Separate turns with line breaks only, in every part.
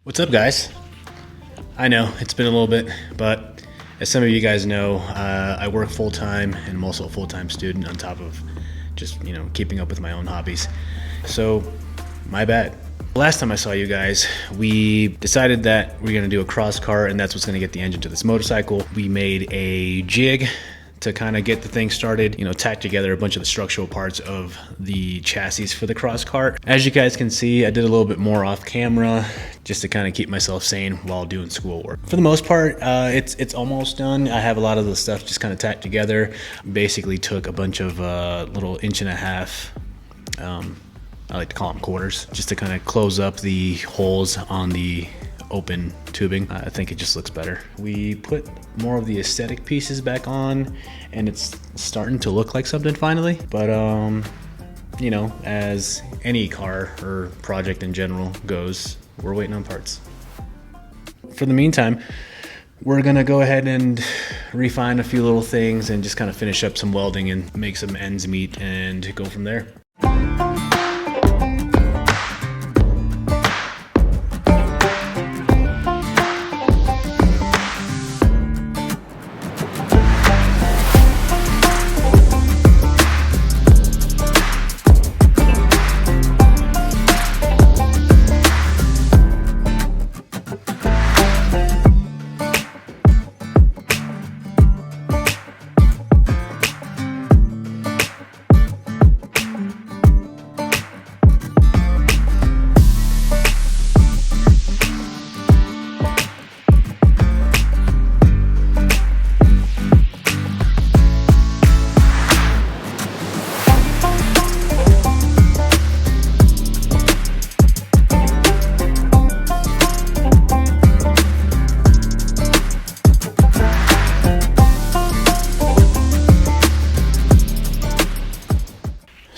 What's up, guys? I know it's been a little bit, but as some of you guys know, I work full-time and I'm also a full-time student on top of just, keeping up with my own hobbies. So, my bad. Last time I saw you guys, we decided that we're gonna do a cross car and that's what's gonna get the engine to this motorcycle. We made a jig to kind of get the thing started, tack together a bunch of the structural parts of the chassis for the cross cart. As you guys can see, I did a little bit more off camera just to kind of keep myself sane while doing schoolwork. For the most part, it's almost done. I have a lot of the stuff just kind of tacked together. Basically took a bunch of little 1.5 inch, I like to call them quarters, just to kind of close up the holes on the open tubing. I think it just looks better. We put more of the aesthetic pieces back on and it's starting to look like something finally, but as any car or project in general goes, we're waiting on parts. For the meantime, we're gonna go ahead and refine a few little things and just kind of finish up some welding and make some ends meet and go from there.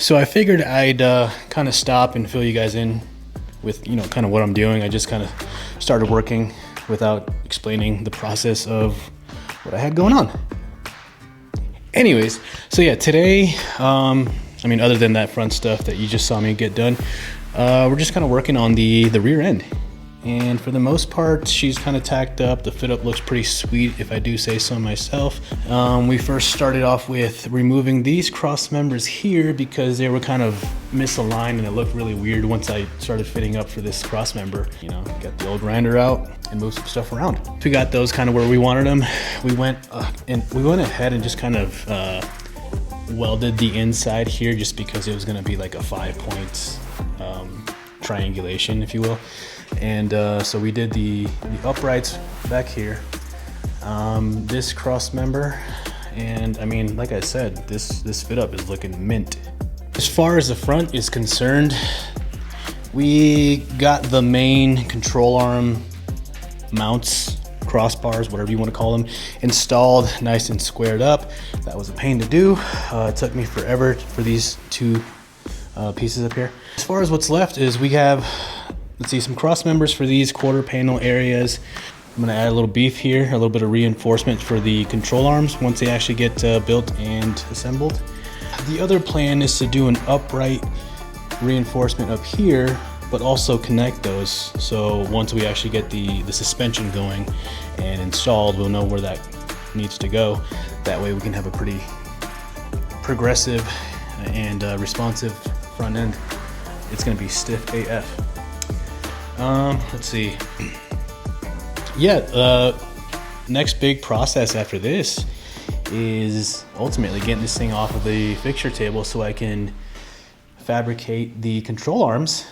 So I figured I'd kind of stop and fill you guys in with, kind of what I'm doing. I just kind of started working without explaining the process of what I had going on. Anyways, so yeah, today, other than that front stuff that you just saw me get done, we're just kind of working on the rear end. And for the most part, she's kind of tacked up. The fit up looks pretty sweet, if I do say so myself. We first started off with removing these cross members here because they were kind of misaligned and it looked really weird once I started fitting up for this cross member. Got the old grinder out and moved some stuff around. So we got those kind of where we wanted them. We went ahead and just kind of welded the inside here just because it was going to be like a 5-point triangulation, if you will. And so we did the uprights back here, this cross member, and like I said, this fit up is looking mint. As far as the front is concerned, we got the main control arm mounts, crossbars, whatever you want to call them, installed nice and squared up. That was a pain to do. It took me forever for these two pieces up here. As far as what's left is we have, let's see, some cross members for these quarter panel areas. I'm gonna add a little beef here, a little bit of reinforcement for the control arms once they actually get built and assembled. The other plan is to do an upright reinforcement up here, but also connect those. So once we actually get the suspension going and installed, we'll know where that needs to go. That way we can have a pretty progressive and responsive front end. It's gonna be stiff AF. Let's see. Yeah, next big process after this is ultimately getting this thing off of the fixture table so I can fabricate the control arms,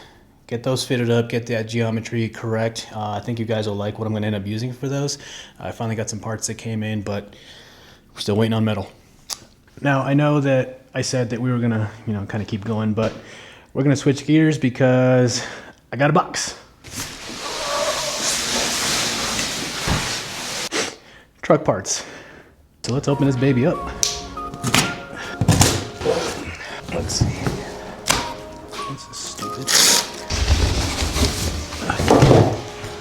get those fitted up, get that geometry correct. I think you guys will like what I'm gonna end up using for those. I finally got some parts that came in, but we're still waiting on metal. Now, I know that I said that we were gonna, kind of keep going, but we're gonna switch gears because I got a box. Truck parts. So let's open this baby up. Let's see. This is stupid.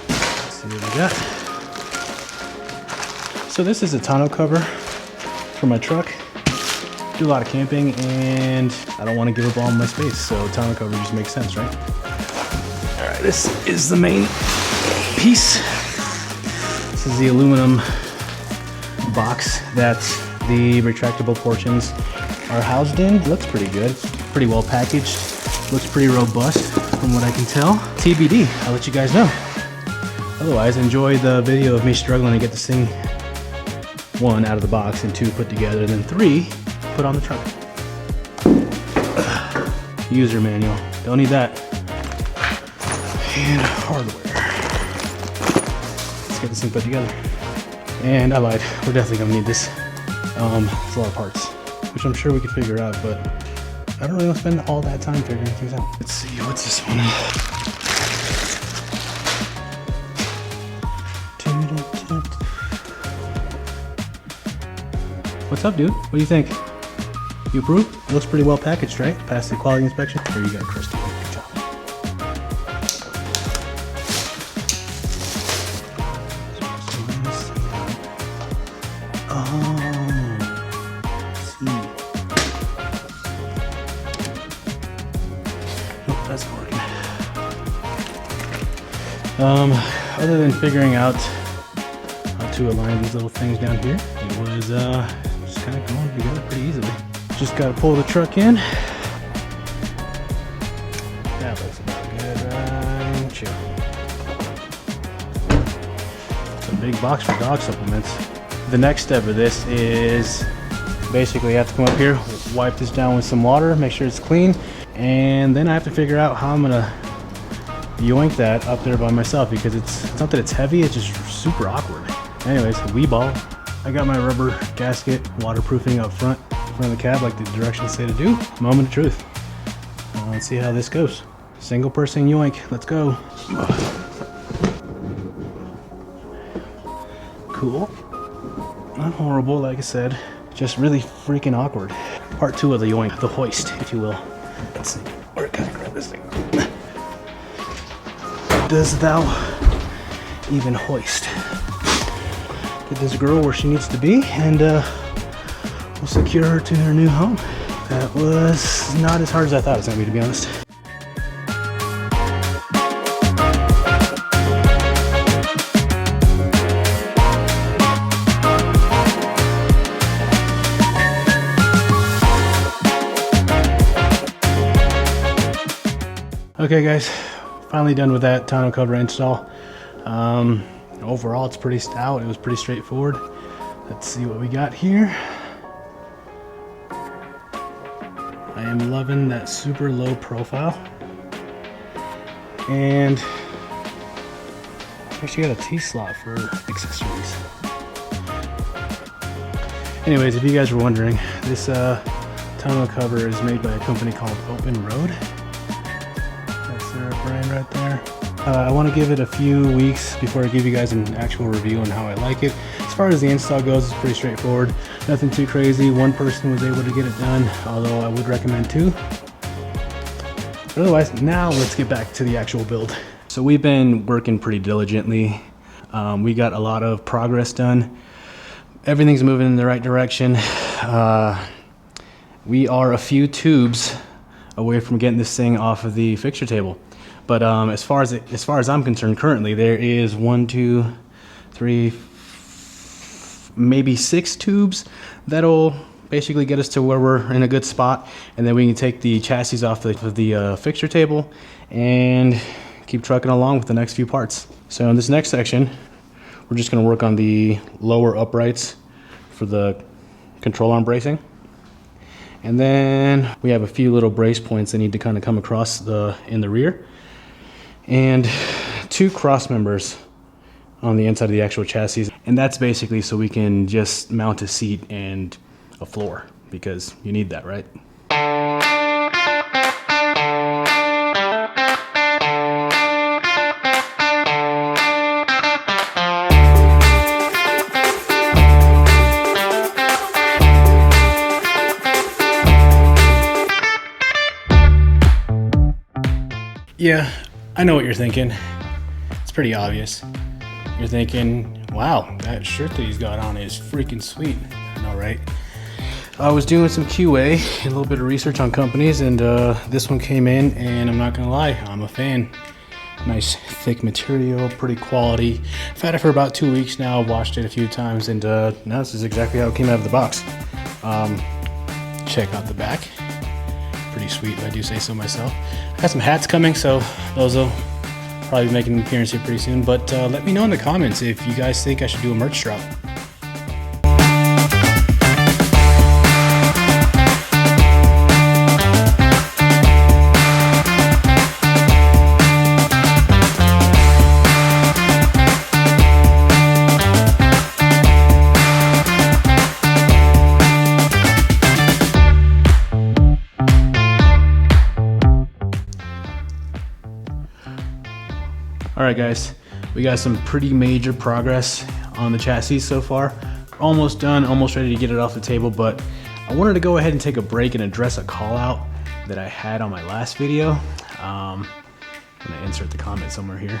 Let's see what we got. So this is a tonneau cover for my truck. Do a lot of camping and I don't want to give up all my space, so tonneau cover just makes sense, right? All right, this is the main piece. This is the aluminum box that the retractable portions are housed in. It looks pretty good. Pretty well packaged. Looks pretty robust from what I can tell. TBD, I'll let you guys know. Otherwise, enjoy the video of me struggling to get this thing, 1, out of the box, and 2, put together, and then 3, put on the truck. User manual, don't need that. And hardware. Let's get this thing put together. And I lied, we're definitely gonna need this. It's a lot of parts, which I'm sure we could figure out, but I don't really want to spend all that time figuring things out. Let's see, what's this one? What's up, dude? What do you think? You approve? It looks pretty well packaged, right? Passed the quality inspection? There you go, Christy. Good job. That's not working. Other than figuring out how to align these little things down here, it was just kind of going together pretty easily. Just got to pull the truck in. That looks about good, right? Chill. It's a big box for dog supplements. The next step of this is basically I have to come up here, wipe this down with some water, make sure it's clean, and then I have to figure out how I'm gonna yoink that up there by myself, because it's not that it's heavy, it's just super awkward. Anyways, wee ball. I got my rubber gasket waterproofing up front of the cab like the directions say to do. Moment of truth. Let's see how this goes. Single person yoink, let's go. Cool. Not horrible, like I said, just really freaking awkward. Part 2 of the yoink, the hoist, if you will. Let's see, where can I grab this thing? Does thou even hoist? Get this girl where she needs to be, and we'll secure her to her new home. That was not as hard as I thought it was gonna be, to be honest. Okay guys, finally done with that tonneau cover install. Overall it's pretty stout, it was pretty straightforward. Let's see what we got here. I am loving that super low profile. And actually got a T-slot for accessories. Anyways, if you guys were wondering, this tonneau cover is made by a company called Open Road. That's their brand right there. I want to give it a few weeks before I give you guys an actual review on how I like it. As far as the install goes, it's pretty straightforward. Nothing too crazy. One person was able to get it done, although I would recommend 2. But otherwise, now let's get back to the actual build. So we've been working pretty diligently. We got a lot of progress done. Everything's moving in the right direction. We are a few tubes away from getting this thing off of the fixture table. But as far as I'm concerned, currently there is 1, 2, 3, maybe 6 tubes that'll basically get us to where we're in a good spot, and then we can take the chassis off the fixture table and keep trucking along with the next few parts. So in this next section, we're just going to work on the lower uprights for the control arm bracing. And then we have a few little brace points that need to kind of come across in the rear. And 2 cross members on the inside of the actual chassis. And that's basically so we can just mount a seat and a floor, because you need that, right? Yeah, I know what you're thinking. It's pretty obvious. You're thinking, wow, that shirt that he's got on is freaking sweet. I know, right? I was doing some QA, a little bit of research on companies, and this one came in, and I'm not gonna lie, I'm a fan. Nice thick material, pretty quality. I've had it for about 2 weeks now. I've washed it a few times, and now this is exactly how it came out of the box. Check out the back. Pretty sweet, if I do say so myself. I got some hats coming, so those will probably be making an appearance here pretty soon. But let me know in the comments if you guys think I should do a merch drop. Alright guys, we got some pretty major progress on the chassis so far. Almost done, almost ready to get it off the table, but I wanted to go ahead and take a break and address a call out that I had on my last video. I'm gonna insert the comment somewhere here.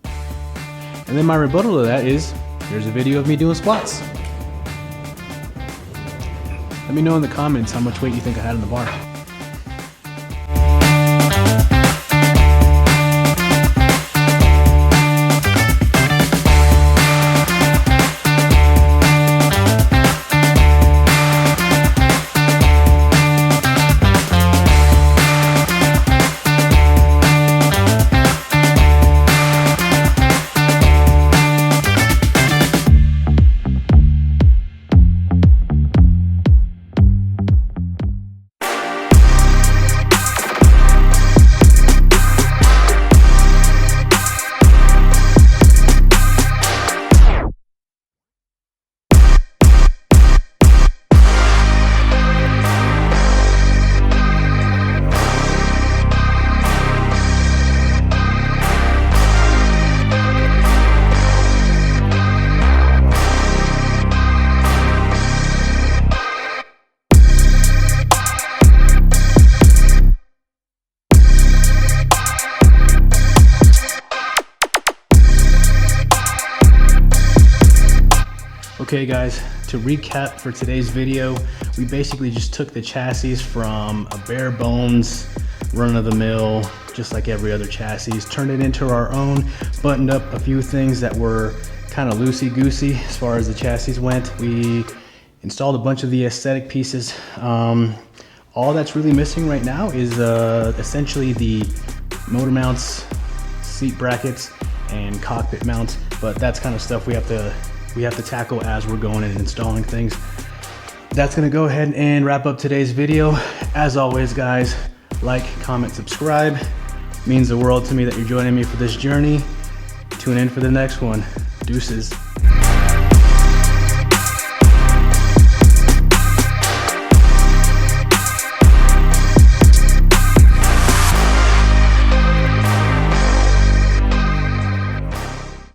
And then my rebuttal to that is, here's a video of me doing squats. Let me know in the comments how much weight you think I had on the bar. Okay guys, to recap for today's video, we basically just took the chassis from a bare bones, run-of-the-mill, just like every other chassis, turned it into our own, buttoned up a few things that were kind of loosey-goosey as far as the chassis went. We installed a bunch of the aesthetic pieces. All that's really missing right now is essentially the motor mounts, seat brackets, and cockpit mounts, but that's kind of stuff we have to tackle as we're going and installing things. That's gonna go ahead and wrap up today's video. As always guys, like, comment, subscribe. It means the world to me that you're joining me for this journey. Tune in for the next one. Deuces.